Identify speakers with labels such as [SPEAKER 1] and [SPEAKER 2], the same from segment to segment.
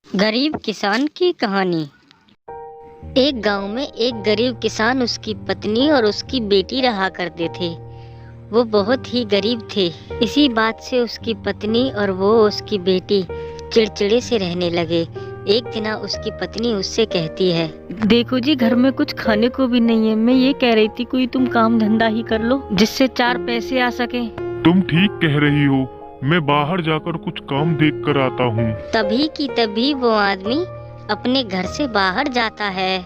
[SPEAKER 1] गरीब किसान की कहानी। एक गांव में एक गरीब किसान, उसकी पत्नी और उसकी बेटी रहा करते थे। वो बहुत ही गरीब थे। इसी बात से उसकी पत्नी और उसकी बेटी चिड़चिड़े से रहने लगे। एक दिन उसकी पत्नी उससे कहती है,
[SPEAKER 2] देखो जी, घर में कुछ खाने को भी नहीं है। मैं ये कह रही थी कोई तुम काम धंधा ही कर लो जिससे 4 पैसे आ सके।
[SPEAKER 3] तुम ठीक कह रही हो, मैं बाहर जाकर कुछ काम देख कर आता हूँ।
[SPEAKER 1] तभी की तभी वो आदमी अपने घर से बाहर जाता है।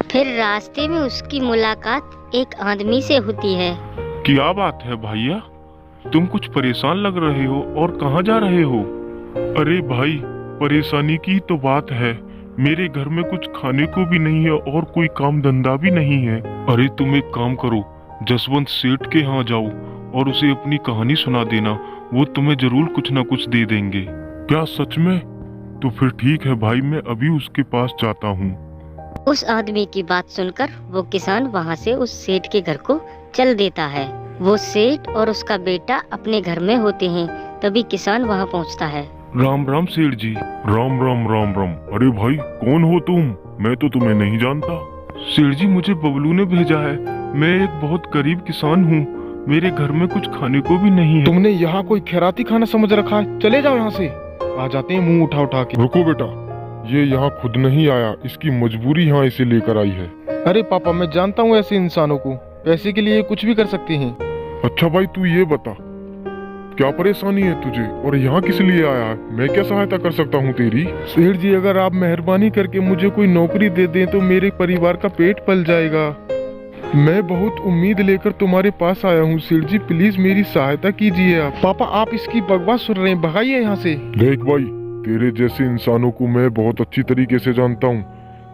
[SPEAKER 1] फिर रास्ते में उसकी मुलाकात एक आदमी से होती है।
[SPEAKER 3] क्या बात है भैया, तुम कुछ परेशान लग रहे हो और कहाँ जा रहे हो? अरे भाई, परेशानी की तो बात है। मेरे घर में कुछ खाने को भी नहीं है और कोई काम धंधा भी नहीं है। अरे तुम एक काम करो, जसवंत सेठ के यहाँ जाओ और उसे अपनी कहानी सुना देना। वो तुम्हें जरूर कुछ ना कुछ दे देंगे। क्या सच में? तो फिर ठीक है भाई, मैं अभी उसके पास जाता हूँ।
[SPEAKER 1] उस आदमी की बात सुनकर वो किसान वहाँ से उस सेठ के घर को चल देता है। वो सेठ और उसका बेटा अपने घर में होते हैं। तभी किसान वहाँ पहुँचता है।
[SPEAKER 3] राम राम सेठ जी। राम राम राम राम। अरे भाई, कौन हो तुम? मैं तो तुम्हें नहीं जानता। सेठ जी, मुझे बबलू ने भेजा है। मैं एक बहुत गरीब किसान हूँ। मेरे घर में कुछ खाने को भी नहीं है।
[SPEAKER 4] तुमने यहाँ कोई खैराती खाना समझ रखा है? चले जाओ यहाँ से। आ जाते हैं मुंह उठा उठा के।
[SPEAKER 3] रुको बेटा, ये यहाँ खुद नहीं आया, इसकी मजबूरी यहाँ इसे लेकर आई है।
[SPEAKER 4] अरे पापा, मैं जानता हूँ ऐसे इंसानों को, पैसे के लिए कुछ भी कर सकते हैं।
[SPEAKER 3] अच्छा भाई, तू ये बता, क्या परेशानी है तुझे और यहाँ किस लिए आया है? मैं क्या सहायता कर सकता हूँ तेरी?
[SPEAKER 4] सेठ जी, अगर आप मेहरबानी करके मुझे कोई नौकरी दे दें तो मेरे परिवार का पेट पल जाएगा। मैं बहुत उम्मीद लेकर तुम्हारे पास आया हूँ। सेठ जी, प्लीज मेरी सहायता कीजिए आप। पापा, आप इसकी बकवास सुन रहे हैं, भगाइए यहाँ से।
[SPEAKER 3] देख भाई, तेरे जैसे इंसानों को मैं बहुत अच्छी तरीके से जानता हूँ।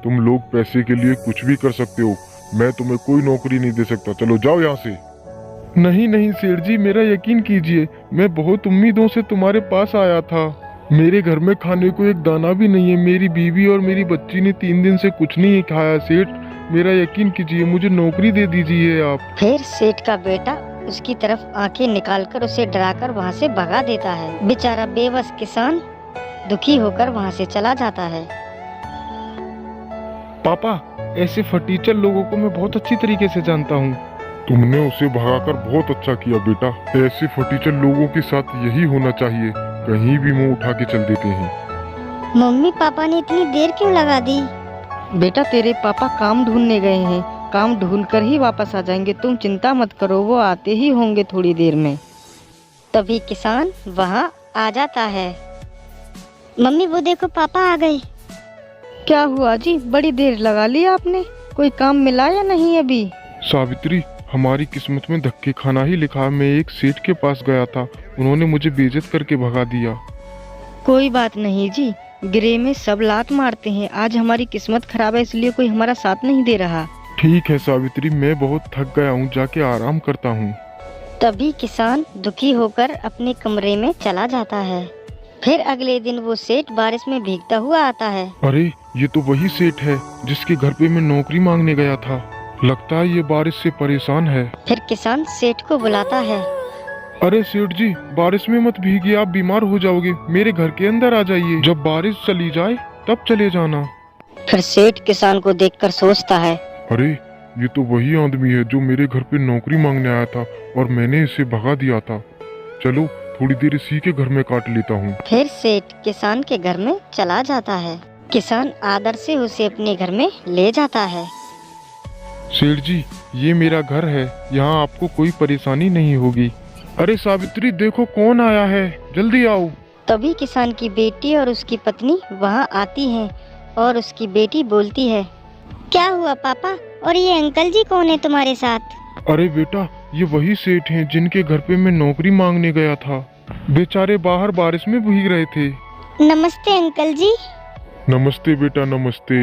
[SPEAKER 3] तुम लोग पैसे के लिए कुछ भी कर सकते हो। मैं तुम्हें कोई नौकरी नहीं दे सकता। चलो जाओ यहाँ से।
[SPEAKER 4] नहीं नहीं सेठ जी, मेरा यकीन कीजिए, मैं बहुत उम्मीदों से तुम्हारे पास आया था। मेरे घर में खाने को एक दाना भी नहीं है। मेरी बीवी और मेरी बच्ची ने 3 दिन से कुछ नहीं खाया। सेठ, मेरा यकीन कीजिए, मुझे नौकरी दे दीजिए आप।
[SPEAKER 1] फिर सेठ का बेटा उसकी तरफ आंखें निकालकर उसे डराकर वहाँ से भगा देता है। बेचारा बेबस किसान दुखी होकर वहाँ से चला जाता है।
[SPEAKER 4] पापा, ऐसे फटीचर लोगों को मैं बहुत अच्छी तरीके से जानता हूँ।
[SPEAKER 3] तुमने उसे भगाकर बहुत अच्छा किया बेटा। ऐसे फटीचर लोगों के साथ यही होना चाहिए, कहीं भी मुंह उठा के चल देते हैं।
[SPEAKER 1] मम्मी पापा ने इतनी देर क्यों लगा दी?
[SPEAKER 2] बेटा, तेरे पापा काम ढूंढने गए हैं। काम ढूंढ कर ही वापस आ जाएंगे, तुम चिंता मत करो, वो आते ही होंगे थोड़ी देर में।
[SPEAKER 1] तभी किसान वहाँ आ जाता है। मम्मी वो देखो, पापा आ गए।
[SPEAKER 2] क्या हुआ जी, बड़ी देर लगा ली आपने? कोई काम मिला या नहीं अभी?
[SPEAKER 4] सावित्री, हमारी किस्मत में धक्के खाना ही लिखा। मैं एक सेठ के पास गया था, उन्होंने मुझे बेइज्जत करके भगा दिया।
[SPEAKER 2] कोई बात नहीं जी, गिरे में सब लात मारते हैं। आज हमारी किस्मत खराब है, इसलिए कोई हमारा साथ नहीं दे रहा।
[SPEAKER 4] ठीक है सावित्री, मैं बहुत थक गया हूँ, जाके आराम करता हूँ।
[SPEAKER 1] तभी किसान दुखी होकर अपने कमरे में चला जाता है। फिर अगले दिन वो सेठ बारिश में भीगता हुआ आता है।
[SPEAKER 4] अरे, ये तो वही सेठ है जिसके घर पे मैं नौकरी मांगने गया था। लगता है ये बारिश से परेशान है।
[SPEAKER 1] फिर किसान सेठ को बुलाता है।
[SPEAKER 4] अरे सेठ जी, बारिश में मत भीगिए, आप बीमार हो जाओगे। मेरे घर के अंदर आ जाइए, जब बारिश चली जाए तब चले जाना।
[SPEAKER 1] फिर सेठ किसान को देखकर सोचता है,
[SPEAKER 3] अरे, ये तो वही आदमी है जो मेरे घर पे नौकरी मांगने आया था और मैंने इसे भगा दिया था। चलो थोड़ी देर इसी के घर में काट लेता हूँ।
[SPEAKER 1] फिर सेठ किसान के घर में चला जाता है। किसान आदर से उसे अपने घर में ले जाता है।
[SPEAKER 4] सेठ जी, ये मेरा घर है, यहाँ आपको कोई परेशानी नहीं होगी। अरे सावित्री, देखो कौन आया है, जल्दी आओ।
[SPEAKER 1] तभी किसान की बेटी और उसकी पत्नी वहाँ आती हैं और उसकी बेटी बोलती है, क्या हुआ पापा, और ये अंकल जी कौन है तुम्हारे साथ?
[SPEAKER 4] अरे बेटा, ये वही सेठ हैं जिनके घर पे मैं नौकरी मांगने गया था। बेचारे बाहर बारिश में भीग रहे थे।
[SPEAKER 1] नमस्ते अंकल जी।
[SPEAKER 3] नमस्ते बेटा, नमस्ते।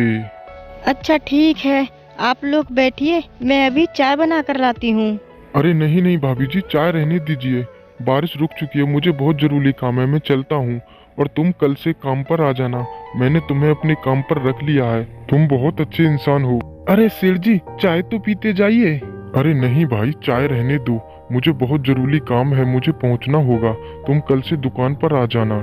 [SPEAKER 2] अच्छा ठीक है, आप लोग बैठिए, मैं अभी चाय बना कर लाती हूँ।
[SPEAKER 4] अरे नहीं नहीं भाभी जी, चाय रहने दीजिए, बारिश रुक चुकी है, मुझे बहुत जरूरी काम है, मैं चलता हूँ। और तुम कल से काम पर आ जाना, मैंने तुम्हें अपने काम पर रख लिया है। तुम बहुत अच्छे इंसान हो। अरे सेठ जी, चाय तो पीते जाइए। अरे नहीं भाई, चाय रहने दो, मुझे बहुत जरूरी काम है, मुझे पहुँचना होगा। तुम कल से दुकान पर आ जाना।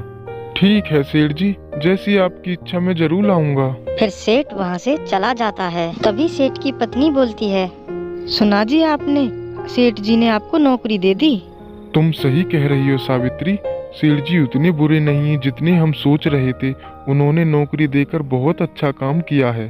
[SPEAKER 4] ठीक है सेठ जी, जैसी आपकी इच्छा मैं जरूर आऊँगा।
[SPEAKER 1] फिर सेठ वहाँ से चला जाता है। तभी सेठ की पत्नी बोलती है,
[SPEAKER 2] सुना जी आपने, सेठ जी ने आपको नौकरी दे दी।
[SPEAKER 4] तुम सही कह रही हो सावित्री, सेठ जी उतने बुरे नहीं हैं जितने हम सोच रहे थे। उन्होंने नौकरी देकर बहुत अच्छा काम किया है।